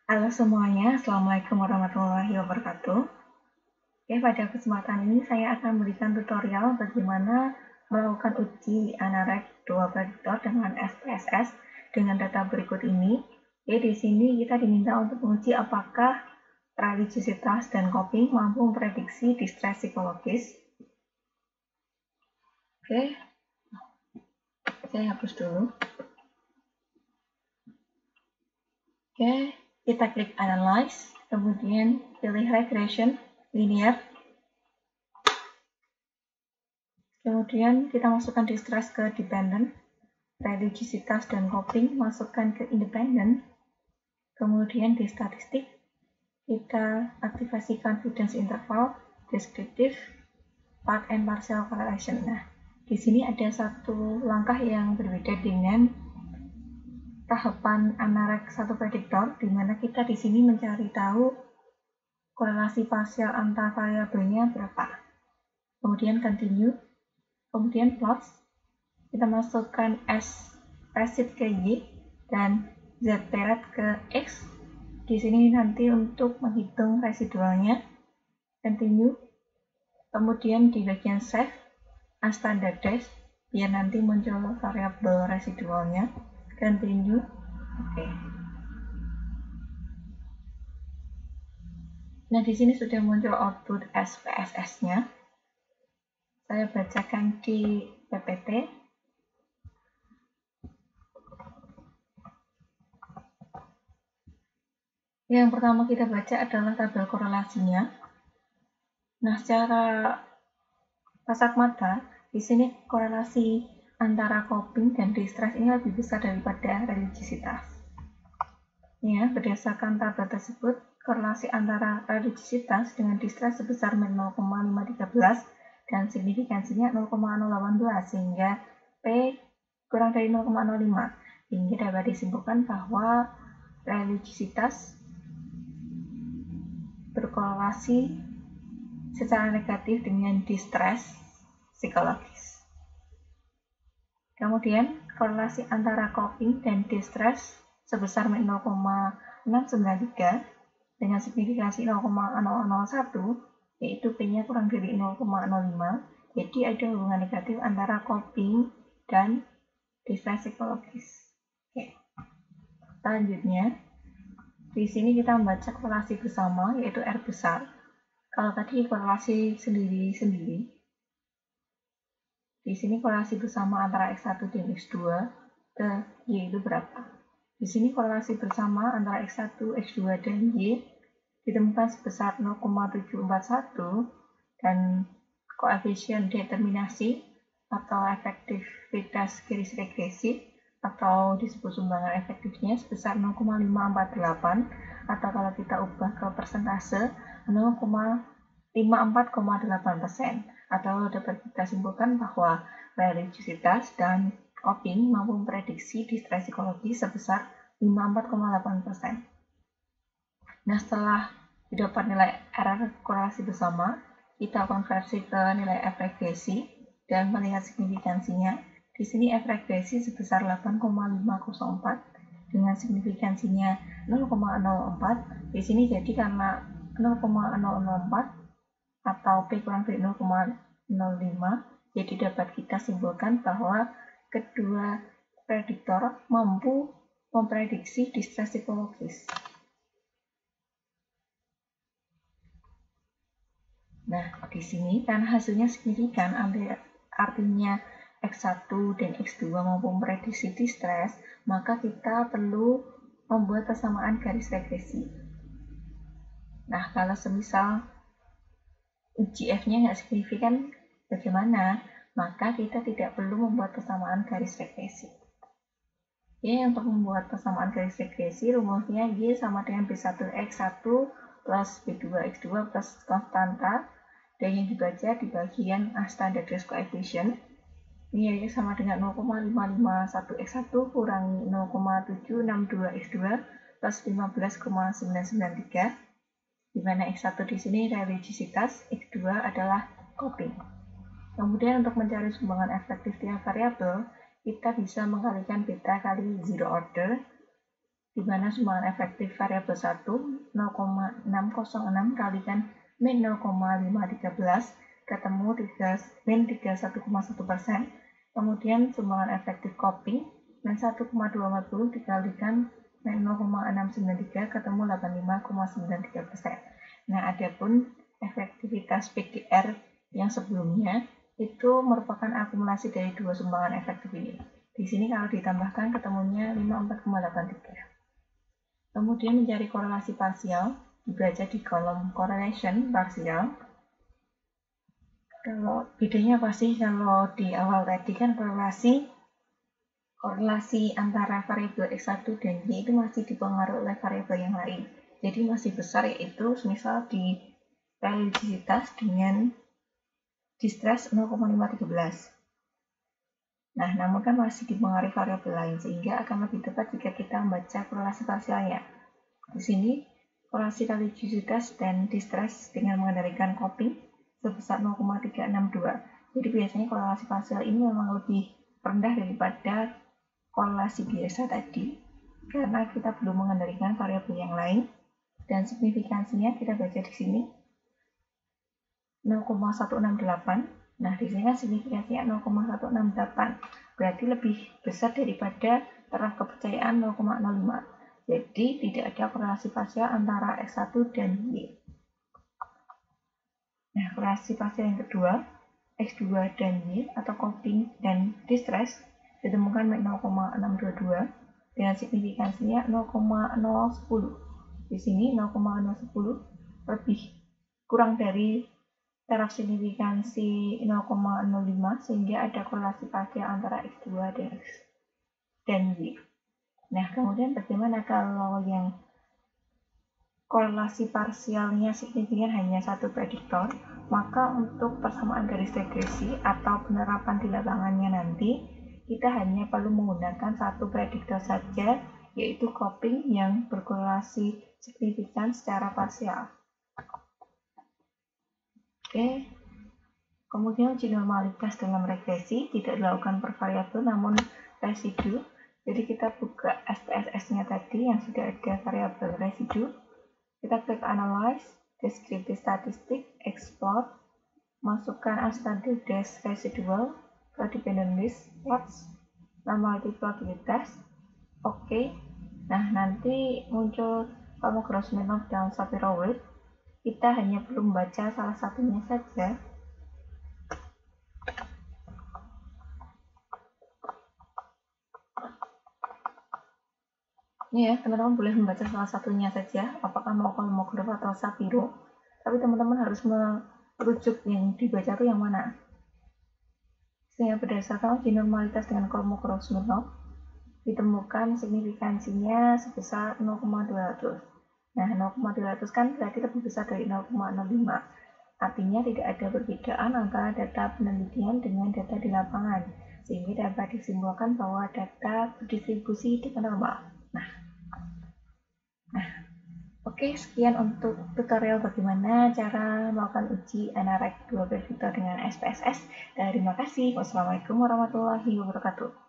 Halo semuanya, Assalamualaikum warahmatullahi wabarakatuh. Oke, pada kesempatan ini saya akan memberikan tutorial bagaimana melakukan uji Anarek 2 prediktor dengan SPSS dengan data berikut ini. Oke, di sini kita diminta untuk menguji apakah religiositas dan coping mampu memprediksi distress psikologis. Oke, saya hapus dulu. Oke, kita klik Analyze, kemudian pilih Regression, Linear. Kemudian kita masukkan distress ke dependent, religiositas dan coping masukkan ke independent. Kemudian di statistik kita aktifasi confidence interval, descriptive, part and partial correlation. Nah, di sini ada satu langkah yang berbeda dengan tahapan Anarek 1 prediktor, di mana kita di sini mencari tahu korelasi parsial antar variabelnya berapa. Kemudian continue, kemudian plots, kita masukkan S presid ke Y dan Z peret ke X. Di sini nanti untuk menghitung residualnya. Continue, kemudian di bagian save unstandardized biar nanti muncul variabel residualnya. Continue, oke. Nah, di sini sudah muncul output SPSS-nya. Saya bacakan di PPT. Yang pertama kita baca adalah tabel korelasinya. Nah, secara kasat mata, di sini korelasi antara coping dan distress ini lebih besar daripada religiositas. Ya, berdasarkan tabel tersebut, korelasi antara religiositas dengan distress sebesar 0,513 dan signifikansinya 0,018 sehingga P kurang dari 0,05 hingga dapat disimpulkan bahwa religiositas berkorelasi secara negatif dengan distress psikologis. Kemudian, korelasi antara coping dan distress sebesar 0,693 dengan signifikansi 0,001, yaitu P-nya kurang dari 0,05. Jadi ada hubungan negatif antara coping dan distress psikologis. Oke. Selanjutnya, di sini kita membaca korelasi bersama, yaitu R besar. Kalau tadi korelasi sendiri-sendiri, di sini korelasi bersama antara X1 dan X2 ke Y itu berapa? Di sini korelasi bersama antara X1, X2, dan Y ditemukan sebesar 0,741 dan koefisien determinasi atau efektivitas garis regresi atau disebut sumbangan efektifnya sebesar 0,548 atau kalau kita ubah ke persentase 0,54,8%. Atau dapat kita simpulkan bahwa religiositas dan coping mampu memprediksi distress psikologi sebesar 54,8%. Nah, setelah didapat nilai R korelasi bersama, kita konversi ke nilai F regresi dan melihat signifikansinya. Di sini F regresi sebesar 8,504 dengan signifikansinya 0,04. Di sini jadi karena 0,004 atau P kurang dari 0,05, jadi dapat kita simpulkan bahwa kedua prediktor mampu memprediksi distress psikologis. Nah, di sini karena hasilnya signifikan, artinya X1 dan X2 mampu memprediksi distress, maka kita perlu membuat persamaan garis regresi. Nah, kalau semisal uji F-nya nggak signifikan, bagaimana? Maka kita tidak perlu membuat persamaan garis regresi. Oke, untuk membuat persamaan garis regresi, rumusnya Y sama dengan B1X1 plus B2X2 plus konstanta, dan yang dibaca di bagian unstandardized coefficient. Ini Y sama dengan 0,551X1 kurangi 0,762X2 plus 15,993. Di mana X1 di sini religiositas, X2 adalah coping. Kemudian untuk mencari sumbangan efektif tiap variabel, kita bisa mengkalikan beta kali zero order. di mana sumbangan efektif variabel 1 0,606 kalikan min 0,513 ketemu min 31,1%. Kemudian sumbangan efektif coping min 1,240 dikalikan min 0,693 ketemu 85,93%. Nah, adapun efektivitas PGR yang sebelumnya itu merupakan akumulasi dari dua sumbangan efektif ini. Di sini kalau ditambahkan ketemunya 54,83. Kemudian mencari korelasi parsial, dibaca di kolom correlation parsial. Kalau bedanya apa sih? Kalau di awal tadi kan korelasi antara variabel X1 dan Y itu masih dipengaruhi oleh variabel yang lain. Jadi masih besar, yaitu misal di religiositas dengan distress 0,513. Nah, namun kan masih dipengaruhi variabel lain, sehingga akan lebih tepat jika kita membaca korelasi parsialnya. Di sini, korelasi religiositas dan distress dengan mengendalikan coping sebesar 0,362. Jadi biasanya korelasi parsial ini memang lebih rendah daripada korelasi biasa tadi, karena kita belum mengendalikan variabel yang lain, dan signifikansinya kita baca di sini 0,168. Nah, di sini kan signifikansinya 0,168, berarti lebih besar daripada taraf kepercayaan 0,05. Jadi, tidak ada korelasi parsial antara X1 dan Y. Nah, korelasi parsial yang kedua, X2 dan Y, atau coping dan distress, ditemukan 0,622 dengan signifikansinya 0,010. Di sini 0,010 lebih kurang dari taraf signifikansi 0,05, sehingga ada korelasi parsial antara X2 dan Y. Nah, kemudian bagaimana kalau yang korelasi parsialnya signifikan hanya satu prediktor? Maka untuk persamaan garis regresi atau penerapan di lapangannya nanti, kita hanya perlu menggunakan satu prediktor saja, yaitu coping yang berkorelasi signifikan secara parsial. Oke, kemudian uji normalitas dalam regresi tidak dilakukan per variabel namun residu. Jadi kita buka SPSS-nya tadi yang sudah ada variabel residu. Kita klik Analyze, Descriptive Statistic, Export, masukkan unstandard dash residual ke dependent list, plots, normality plot with test. Oke. Nah, nanti muncul Kolmogorov-Smirnov dan Shapiro-Wilk. Kita hanya perlu membaca salah satunya saja. Ini ya, teman-teman boleh membaca salah satunya saja, apakah mau Kolmogorov atau Shapiro. Tapi teman-teman harus merujuk yang dibaca itu yang mana. Sehingga berdasarkan uji normalitas dengan Kolmogorov-Smirnov, ditemukan signifikansinya sebesar 0,200. Nah, 0,200 kan berarti lebih besar dari 0,05. Artinya tidak ada perbedaan antara data penelitian dengan data di lapangan, sehingga dapat disimpulkan bahwa data berdistribusi dengan normal. Oke, sekian untuk tutorial bagaimana cara melakukan uji NREC 2 prediktor dengan SPSS. Terima kasih. Wassalamualaikum warahmatullahi wabarakatuh.